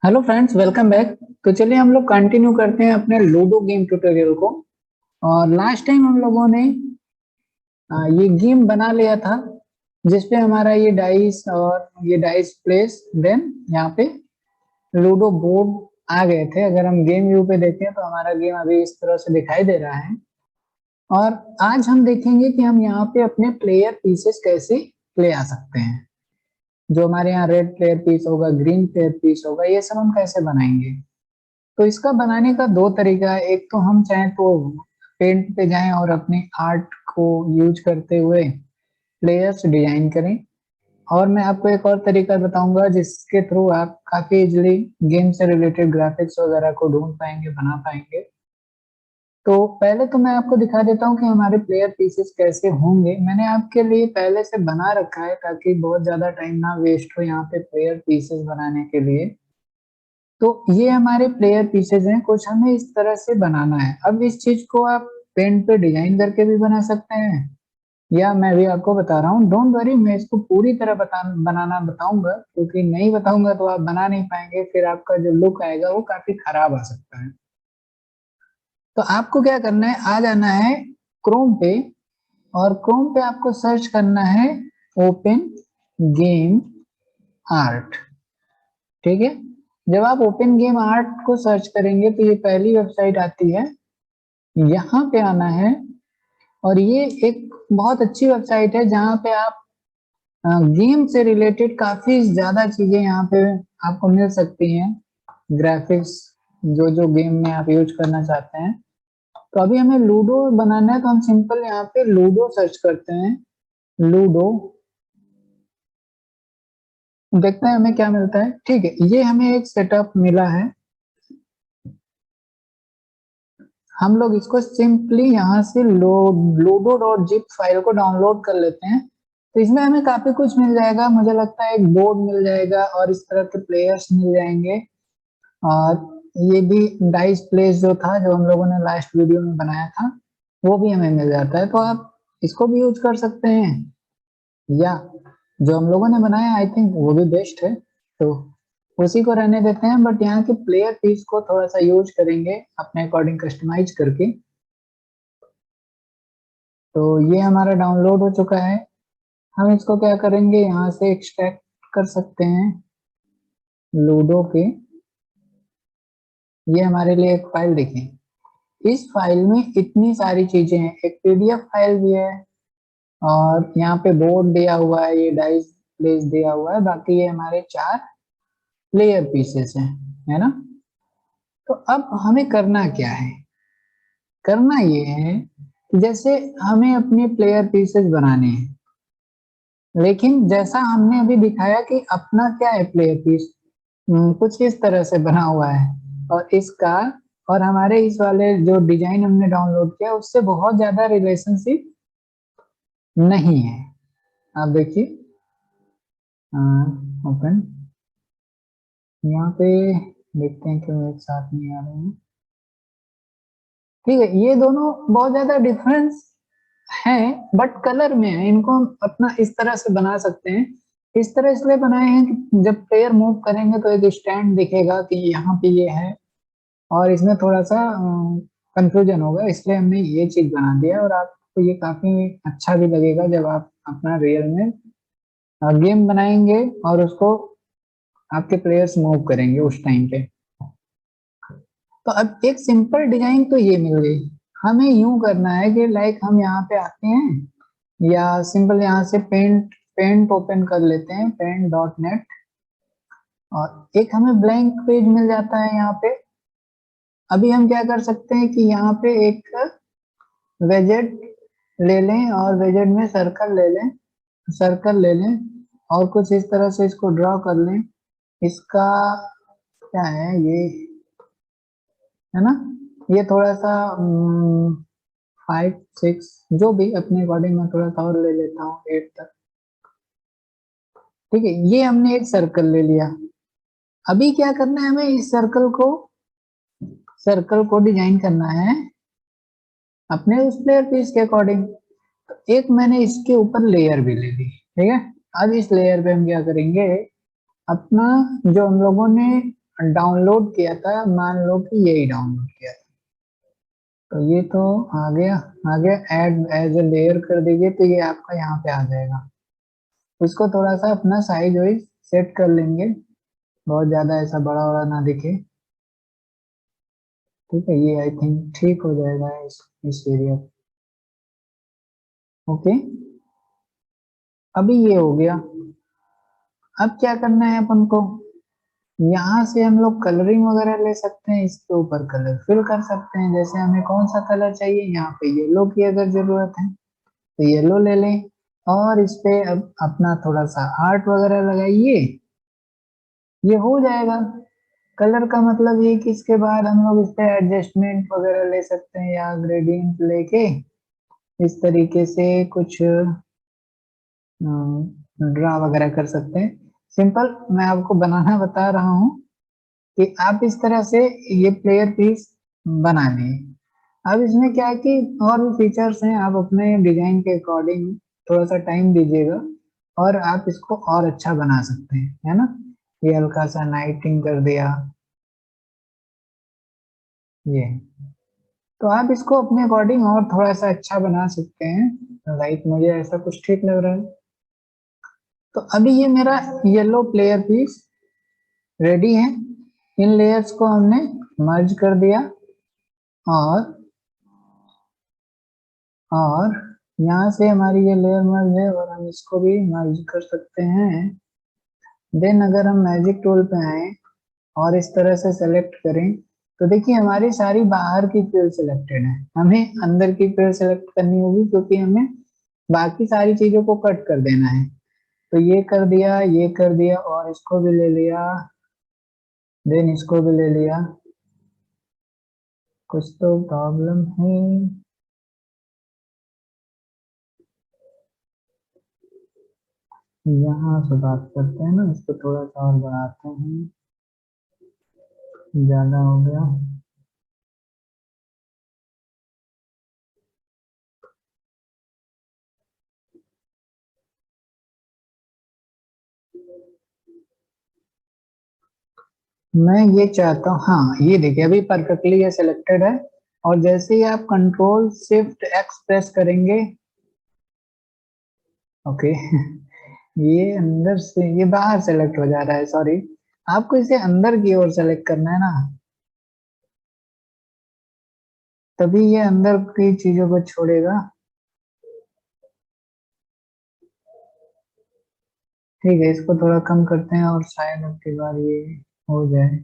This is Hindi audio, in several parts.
Hello friends, welcome back. तो चलिए हम लोग कंटिन्यू करते हैं अपने लूडो गेम ट्यूटोरियल को। और लास्ट टाइम हम लोगों ने ये गेम बना लिया था जिसपे हमारा ये डाइस और ये डाइस प्लेस देन यहाँ पे लूडो बोर्ड आ गए थे। अगर हम गेम व्यू पे देखें तो हमारा गेम अभी इस तरह से दिखाई दे रहा है। और आज हम देखेंगे कि हम यहाँ पे अपने प्लेयर पीसेस कैसे ले आ सकते हैं। जो हमारे यहाँ रेड प्लेयर पीस होगा, ग्रीन प्लेयर पीस होगा, ये सब हम कैसे बनाएंगे। तो इसका बनाने का दो तरीका है। एक तो हम चाहें तो पेंट पे जाएं और अपने आर्ट को यूज करते हुए प्लेयर्स डिजाइन करें। और मैं आपको एक और तरीका बताऊंगा जिसके थ्रू आप काफी इजिली गेम से रिलेटेड ग्राफिक्स वगैरह को ढूंढ पाएंगे, बना पाएंगे। तो पहले तो मैं आपको दिखा देता हूँ कि हमारे प्लेयर पीसेस कैसे होंगे। मैंने आपके लिए पहले से बना रखा है ताकि बहुत ज्यादा टाइम ना वेस्ट हो यहाँ पे प्लेयर पीसेस बनाने के लिए। तो ये हमारे प्लेयर पीसेज हैं, कुछ हमें इस तरह से बनाना है। अब इस चीज को आप पेंट पे डिजाइन करके भी बना सकते हैं, या मैं भी आपको बता रहा हूँ। डोंट वरी, मैं इसको पूरी तरह बनाना बताऊंगा, क्योंकि नहीं बताऊंगा तो आप बना नहीं पाएंगे, फिर आपका जो लुक आएगा वो काफी खराब आ सकता है। तो आपको क्या करना है, आ जाना है क्रोम पे, और क्रोम पे आपको सर्च करना है ओपन गेम आर्ट। ठीक है। जब आप ओपन गेम आर्ट को सर्च करेंगे तो ये पहली वेबसाइट आती है, यहाँ पे आना है। और ये एक बहुत अच्छी वेबसाइट है जहाँ पे आप गेम से रिलेटेड काफी ज्यादा चीजें यहाँ पे आपको मिल सकती हैं। ग्राफिक्स जो जो गेम में आप यूज करना चाहते हैं। तो अभी हमें लूडो बनाना है तो हम सिंपल यहाँ पे लूडो सर्च करते हैं। लूडो, देखते हैं हमें क्या मिलता है। ठीक है, ये हमें एक सेटअप मिला है। हम लोग इसको सिंपली यहाँ से लोडो डॉट जिप फाइल को डाउनलोड कर लेते हैं। तो इसमें हमें काफी कुछ मिल जाएगा। मुझे लगता है एक बोर्ड मिल जाएगा और इस तरह के प्लेयर्स मिल जाएंगे। और ये भी डाइस प्लेस जो था, जो हम लोगों ने लास्ट वीडियो में बनाया था, वो भी हमें मिल जाता है। तो आप इसको भी यूज कर सकते हैं, या जो हम लोगों ने बनाया आई थिंक वो भी बेस्ट है, तो उसी को रहने देते हैं। बट यहाँ के प्लेयर पीस को थोड़ा सा यूज करेंगे अपने अकॉर्डिंग कस्टमाइज करके। तो ये हमारा डाउनलोड हो चुका है। हम इसको क्या करेंगे, यहाँ से एक्सट्रैक्ट कर सकते हैं लूडो के। ये हमारे लिए एक फाइल देखें। इस फाइल में इतनी सारी चीजें हैं, एक पीडीएफ फाइल भी है, और यहाँ पे बोर्ड दिया हुआ है, ये डाइस प्लेस दिया हुआ है, बाकी ये हमारे 4 प्लेयर पीसेस हैं, है ना। तो अब हमें करना क्या है, करना ये है कि जैसे हमें अपने प्लेयर पीसेस बनाने हैं, लेकिन जैसा हमने अभी दिखाया कि अपना क्या है प्लेयर पीस, कुछ इस तरह से बना हुआ है। और इसका और हमारे इस वाले जो डिजाइन हमने डाउनलोड किया उससे बहुत ज्यादा रिलेशनशिप नहीं है। आप देखिए, ओपन, यहाँ पे देखते हैं क्यों एक साथ नहीं आ रहे हैं। ठीक है, ये दोनों बहुत ज्यादा डिफरेंस है, बट कलर में है। इनको हम अपना इस तरह से बना सकते हैं। इस तरह इसलिए बनाए हैं कि जब प्लेयर मूव करेंगे तो एक स्टैंड दिखेगा कि यहाँ पे ये है, और इसमें थोड़ा सा कंफ्यूजन होगा, इसलिए हमने ये चीज बना दिया। और आपको ये काफी अच्छा भी लगेगा जब आप अपना रियल में गेम बनाएंगे और उसको आपके प्लेयर्स मूव करेंगे उस टाइम पे। तो अब एक सिंपल डिजाइन तो ये मिल गई। हमें यूं करना है कि लाइक हम यहाँ पे आते हैं, या सिंपल यहाँ से पेंट पेंट ओपन कर लेते हैं, पेंट डॉट नेट। और एक हमें ब्लैंक पेज मिल जाता है यहाँ पे। अभी हम क्या कर सकते हैं कि यहाँ पे एक वेजेट ले लें, और वेजेट में सर्कल ले लें, सर्कल ले लें, और कुछ इस तरह से इसको ड्रॉ कर लें। इसका क्या है ये, है ना, ये थोड़ा सा 5 6 जो भी अपने अकॉर्डिंग, मैं थोड़ा सा और ले लेता हूँ 8 तक। ठीक है, ये हमने एक सर्कल ले लिया। अभी क्या करना है, हमें इस सर्कल को डिजाइन करना है अपने उस प्लेयर पीस के अकॉर्डिंग। तो एक मैंने इसके ऊपर लेयर भी ले ली। ठीक है, अब इस लेयर पे हम क्या करेंगे, अपना जो हम लोगों ने डाउनलोड किया था, मान लो कि यही डाउनलोड किया था, तो ये तो आ गया। ऐड एज ए लेयर कर दीजिए तो ये आपका यहाँ पे आ जाएगा। उसको थोड़ा सा अपना साइज वाइज सेट कर लेंगे, बहुत ज्यादा ऐसा बड़ा बड़ा ना दिखे। ठीक है, ये आई थिंक ठीक हो जाएगा इस एरिया। ओके, अभी ये हो गया। अब क्या करना है अपन को, यहाँ से हम लोग कलरिंग वगैरह ले सकते हैं, इसके ऊपर कलर फिल कर सकते हैं। जैसे हमें कौन सा कलर चाहिए, यहाँ पे येलो की अगर जरूरत है तो येलो ले लें, और इस पे अब अपना थोड़ा सा आर्ट वगैरह लगाइए, ये हो जाएगा। कलर का मतलब ये कि इसके बाद हम लोग इस पे एडजस्टमेंट वगैरह ले सकते हैं, या ग्रेडियंट लेके इस तरीके से कुछ ड्रा वगैरह कर सकते हैं। सिंपल मैं आपको बनाना बता रहा हूँ कि आप इस तरह से ये प्लेयर पीस बना लिए। अब इसमें क्या है कि और भी फीचर्स हैं, आप अपने डिजाइन के अकॉर्डिंग थोड़ा सा टाइम दीजिएगा और आप इसको और अच्छा बना सकते हैं, है ना। ये हल्का सा नाइटिंग कर दिया, ये तो आप इसको अपने अकॉर्डिंग और थोड़ा सा अच्छा बना सकते हैं। लाइक मुझे ऐसा कुछ ठीक लग रहा है। तो अभी ये मेरा येलो प्लेयर पीस रेडी है। इन लेयर्स को हमने मर्ज कर दिया, और और यहाँ से हमारी ये लेयर मर्ज है, और हम इसको भी मर्ज कर सकते हैं। देन अगर हम मैजिक टूल पे आए और इस तरह से सेलेक्ट करें, तो देखिए हमारी सारी बाहर की फील्ड सिलेक्टेड है। हमें अंदर की फील्ड सेलेक्ट करनी होगी, क्योंकि हमें बाकी सारी चीजों को कट कर देना है। तो ये कर दिया, ये कर दिया, और इसको भी ले लिया, देन इसको भी ले लिया। कुछ तो प्रॉब्लम है। यहाँ से बात करते हैं ना, इसको थोड़ा सा और बढ़ाते हैं, ज्यादा हो गया। मैं ये चाहता हूँ, हाँ ये देखिए अभी परफेक्टली ये सिलेक्टेड है। और जैसे ही आप कंट्रोल शिफ्ट एक्स प्रेस करेंगे, ओके ये अंदर से, ये बाहर सेलेक्ट हो जा रहा है, सॉरी। आपको इसे अंदर की ओर सेलेक्ट करना है ना, तभी ये अंदर की चीजों को छोड़ेगा। ठीक है, इसको थोड़ा कम करते हैं, और शायद अब की बार ये हो जाए।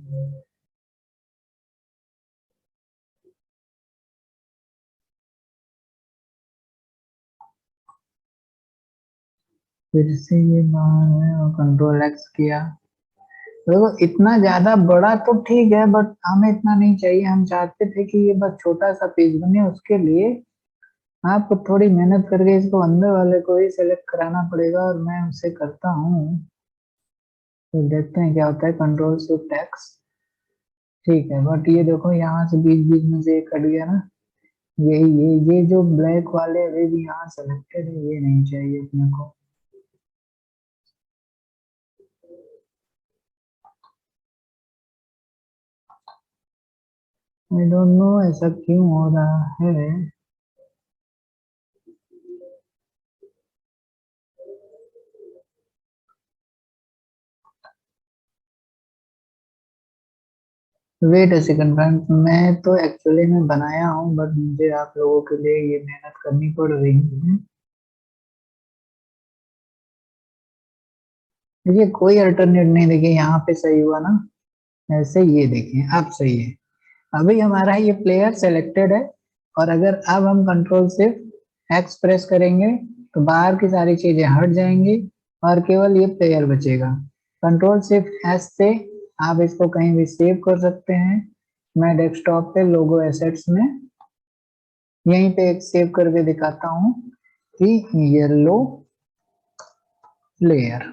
फिर से ये बाहर है, और कंट्रोल एक्स किया। देखो इतना ज्यादा बड़ा तो ठीक है, बट हमें इतना नहीं चाहिए। हम चाहते थे कि ये बस छोटा सा पेज बने, उसके लिए आपको थोड़ी मेहनत करके इसको अंदर वाले को ही सेलेक्ट कराना पड़ेगा, और मैं उसे करता हूँ। तो देखते हैं क्या होता है, कंट्रोल शिफ्ट एक्स। ठीक है, बट ये देखो यहाँ से बीच बीच में से कट गया ना। ये जो ब्लैक वाले वे भी यहाँ सेलेक्टेड है, ये नहीं चाहिए अपने को। आई डोंट नो ऐसा क्यों हो रहा है। वेट अ सेकंड फ्रेंड, मैं तो एक्चुअली में बनाया हूँ, बट मुझे आप लोगों के लिए ये मेहनत करनी पड़ रही है। देखिए कोई अल्टरनेट नहीं, देखिए यहाँ पे सही हुआ ना, ऐसे ये देखिए अब सही है। अभी हमारा ये प्लेयर सेलेक्टेड है, और अगर अब हम कंट्रोल शिफ्ट एक्स प्रेस करेंगे तो बाहर की सारी चीजें हट जाएंगी, और केवल ये प्लेयर बचेगा। कंट्रोल शिफ्ट एस से आप इसको कहीं भी सेव कर सकते हैं। मैं डेस्कटॉप पे लोगो एसेट्स में यहीं पे एक सेव करके दिखाता हूँ कि येलो प्लेयर।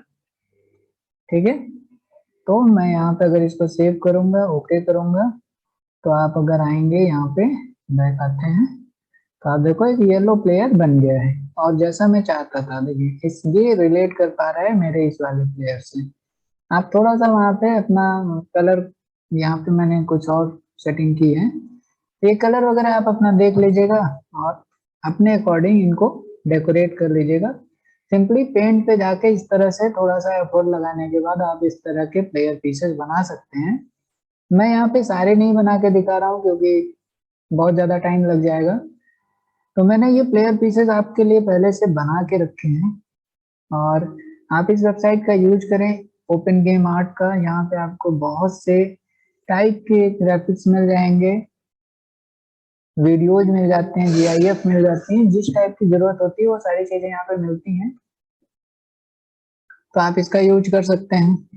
ठीक है, तो मैं यहाँ पे अगर इसको सेव करूंगा, ओके करूंगा, तो आप अगर आएंगे यहाँ पे, बैक आते हैं, तो आप देखो एक येलो प्लेयर बन गया है। और जैसा मैं चाहता था, देखिए इस ये रिलेट कर पा रहा है मेरे इस वाले प्लेयर से। आप थोड़ा सा वहाँ पे अपना कलर यहाँ पे मैंने कुछ और सेटिंग की है। ये कलर वगैरह आप अपना देख लीजिएगा और अपने अकॉर्डिंग इनको डेकोरेट कर लीजिएगा। सिंपली पेंट पे जाके इस तरह से थोड़ा सा एफर्ट लगाने के बाद आप इस तरह के प्लेयर पीसेस बना सकते हैं। मैं यहाँ पे सारे नहीं बना के दिखा रहा हूँ क्योंकि बहुत ज्यादा टाइम लग जाएगा। तो मैंने ये प्लेयर पीसेस आपके लिए पहले से बना के रखे हैं और आप इस वेबसाइट का यूज करें ओपन गेम आर्ट का। यहाँ पे आपको बहुत से टाइप के ग्राफिक्स मिल जाएंगे, वीडियोज मिल जाते हैं, जीआईएफ मिल जाती हैं, जिस टाइप की जरूरत होती है वो सारी चीजें यहाँ पे मिलती हैं। तो आप इसका यूज कर सकते हैं।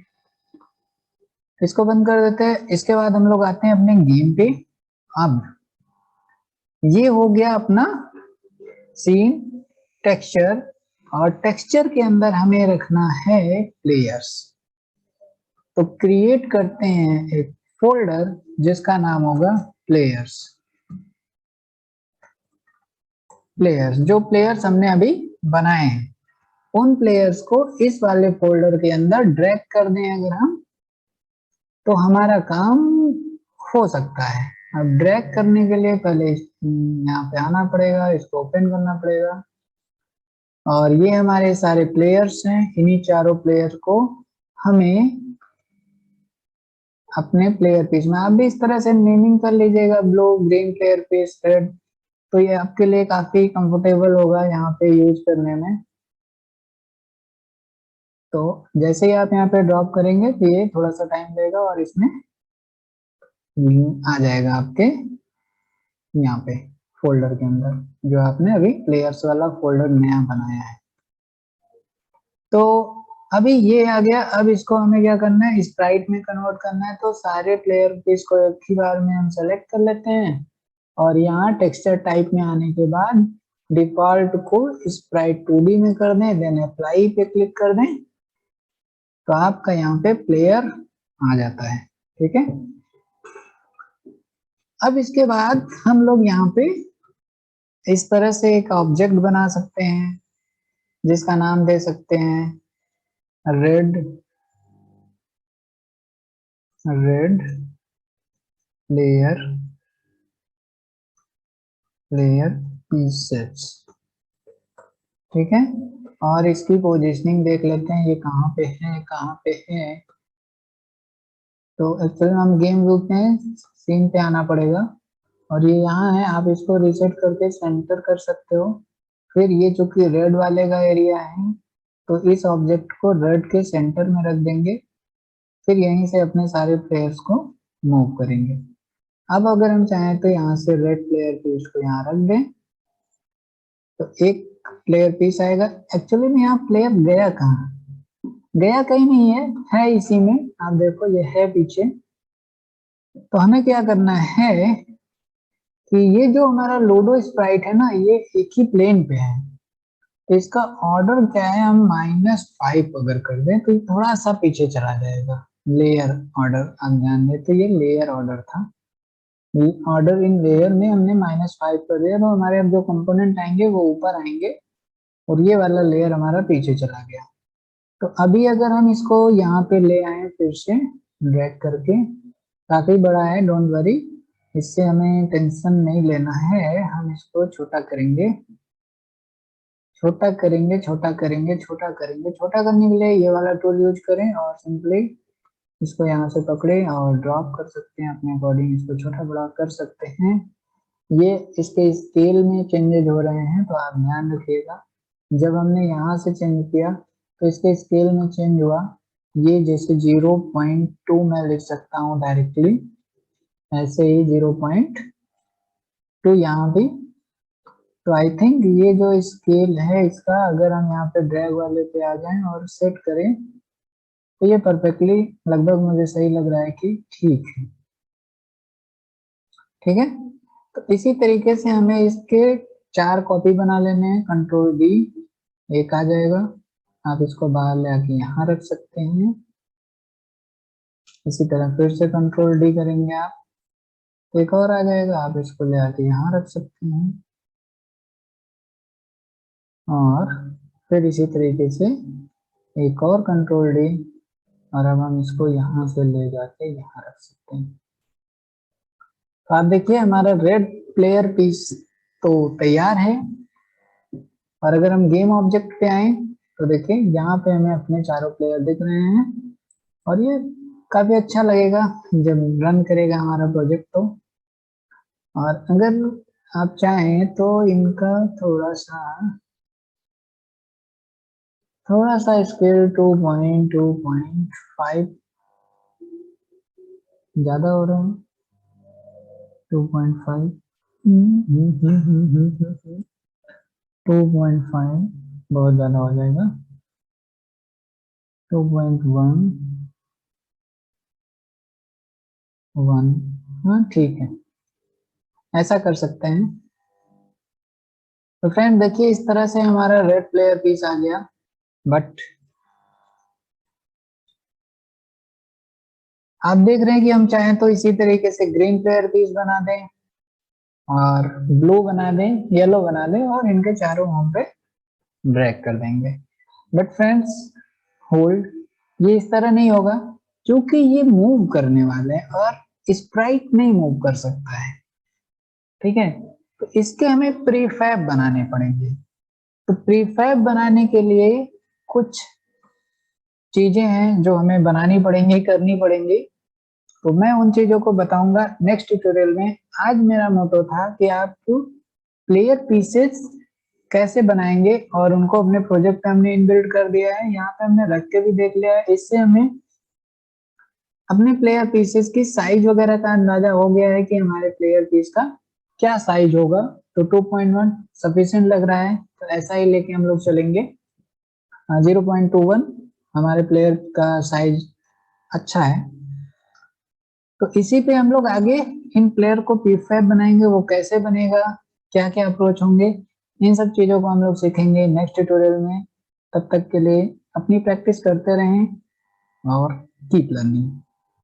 इसको बंद कर देते हैं। इसके बाद हम लोग आते हैं अपने गेम पे। अब ये हो गया अपना सीन टेक्सचर और टेक्सचर के अंदर हमें रखना है प्लेयर्स। तो क्रिएट करते हैं एक फोल्डर जिसका नाम होगा प्लेयर्स। प्लेयर्स जो प्लेयर्स हमने अभी बनाए हैं उन प्लेयर्स को इस वाले फोल्डर के अंदर ड्रैग कर दें अगर हम, तो हमारा काम हो सकता है। अब ड्रैग करने के लिए पहले यहाँ पे आना पड़ेगा, इसको ओपन करना पड़ेगा और ये हमारे सारे प्लेयर्स हैं। इन्हीं चारों प्लेयर को हमें अपने प्लेयर पीस में आप भी इस तरह से नेमिंग कर लीजिएगा, blue green player piece red. तो ये आपके लिए काफी कंफर्टेबल होगा यहाँ पे यूज करने में। तो जैसे ही आप यहाँ पे ड्रॉप करेंगे तो ये थोड़ा सा टाइम लेगा और इसमें आ जाएगा आपके यहाँ पे फोल्डर के अंदर जो आपने अभी प्लेयर्स वाला फोल्डर नया बनाया है। तो अभी ये आ गया। अब इसको हमें क्या करना है, स्प्राइट में कन्वर्ट करना है। तो सारे प्लेयर पीस को एक ही बार में हम सेलेक्ट कर लेते हैं और यहाँ टेक्सचर टाइप में आने के बाद डिफॉल्ट को स्प्राइट 2D में कर दें, देन अप्लाई पे क्लिक कर दें तो आपका यहाँ पे प्लेयर आ जाता है। ठीक है। अब इसके बाद हम लोग यहाँ पे इस तरह से एक ऑब्जेक्ट बना सकते हैं जिसका नाम दे सकते हैं red red layer layer pieces. ठीक है। और इसकी पोजीशनिंग देख लेते हैं ये कहाँ पे है कहाँ पे है। तो एक्चुअली हम गेम लूप में सीन पे आना पड़ेगा और ये यहाँ है। आप इसको रीसेट करके सेंटर कर सकते हो। फिर ये चूंकि रेड वाले का एरिया है तो इस ऑब्जेक्ट को रेड के सेंटर में रख देंगे। फिर यहीं से अपने सारे प्लेयर्स को मूव करेंगे। अब अगर हम चाहें तो यहाँ से रेड प्लेयर पीस को यहाँ रख दें तो एक प्लेयर पीस आएगा। एक्चुअली में यहाँ प्लेयर गया कहाँ, गया कहीं नहीं है इसी में। आप देखो ये है पीछे। तो हमें क्या करना है कि ये जो हमारा लोडो स्प्राइट है ना ये एक ही प्लेन पे है। तो इसका ऑर्डर क्या है, हम -5 अगर कर दें तो ये थोड़ा सा पीछे चला जाएगा। लेयर ऑर्डर आप ध्यान दें तो ये लेयर ऑर्डर था। ऑर्डर इन लेयर में हमने -5 कर दिया तो हमारे अब जो कंपोनेंट आएंगे वो ऊपर आएंगे और ये वाला लेयर हमारा पीछे चला गया। तो अभी अगर हम इसको यहाँ पे ले आए फिर से ड्रैग करके, काफी बड़ा है डोंट वरी, इससे हमें टेंशन नहीं लेना है। हम इसको छोटा करेंगे छोटा करेंगे छोटा करेंगे छोटा करेंगे। छोटा करने के लिए ये वाला टूल यूज करें और सिंपली इसको यहाँ से पकड़े और ड्रॉप कर सकते हैं अपने अकॉर्डिंग। इसको छोटा बड़ा कर सकते हैं। ये इसके स्केल में चेंजेस हो रहे हैं तो आप ध्यान रखिएगा। जब हमने यहाँ से चेंज किया तो इसके स्केल में चेंज हुआ। ये जैसे 0.2 मैं लिख सकता हूँ डायरेक्टली, ऐसे ही 0.2 यहाँ भी। तो आई थिंक ये जो स्केल है इसका अगर हम यहाँ पे ड्रैग वाले पे आ जाएं और सेट करें तो ये परफेक्टली लगभग मुझे सही लग रहा है कि ठीक है। ठीक है। तो इसी तरीके से हमें इसके 4 कॉपी बना लेने हैं। Ctrl+D एक आ जाएगा। आप इसको बाहर ले आके यहाँ रख सकते हैं। इसी तरह फिर से Ctrl+D करेंगे आप, एक और आ जाएगा। आप इसको ले आके यहाँ रख सकते हैं और फिर इसी तरीके से एक और Ctrl+D और अब हम इसको यहाँ से ले जाके यहाँ रख सकते हैं। तो आप देखिए हमारा रेड प्लेयर पीस तो तैयार है। और अगर हम गेम ऑब्जेक्ट पे आए तो देखिए यहाँ पे हमें अपने चारों प्लेयर दिख रहे हैं और ये काफी अच्छा लगेगा जब रन करेगा हमारा प्रोजेक्ट तो। और अगर आप चाहें तो इनका थोड़ा सा स्केल 2.5 ज्यादा हो रहा है। 2.5 2.5 बहुत ज्यादा हो जाएगा। 2.1 हाँ ठीक है, ऐसा कर सकते हैं। तो फ्रेंड देखिए इस तरह से हमारा रेड प्लेयर पीस आ गया। बट आप देख रहे हैं कि हम चाहें तो इसी तरीके से ग्रीन प्लेयर पीस बना दें और ब्लू बना दें, येलो बना दें और इनके चारों होम पे ड्रैग कर देंगे। बट फ्रेंड्स होल्ड, ये इस तरह नहीं होगा क्योंकि ये मूव करने वाले हैं और स्प्राइट नहीं मूव कर सकता है। ठीक है, तो इसके हमें प्रीफैब बनाने पड़ेंगे। तो प्रीफैब बनाने के लिए कुछ चीजें हैं जो हमें बनानी पड़ेंगी, करनी पड़ेंगी। तो मैं उन चीजों को बताऊंगा नेक्स्ट ट्यूटोरियल में। आज मेरा मोटो था कि आप प्लेयर पीसेस कैसे बनाएंगे और उनको अपने प्रोजेक्ट पे हमने इनबिल्ड कर दिया है, यहाँ पे हमने रख के भी देख लिया है। इससे हमें अपने प्लेयर पीसेस की साइज वगैरह का अंदाजा हो गया है कि हमारे प्लेयर पीस का क्या साइज होगा। तो 2.1 सफिशिएंट लग रहा है, तो ऐसा ही लेके हम लोग चलेंगे। 0.21 हमारे प्लेयर का साइज अच्छा है। तो इसी पे हम लोग आगे इन प्लेयर को प्रीफैब बनाएंगे, वो कैसे बनेगा, क्या क्या अप्रोच होंगे, इन सब चीजों को हम लोग सीखेंगे नेक्स्ट ट्यूटोरियल में। तब तक के लिए अपनी प्रैक्टिस करते रहें और कीप लर्निंग।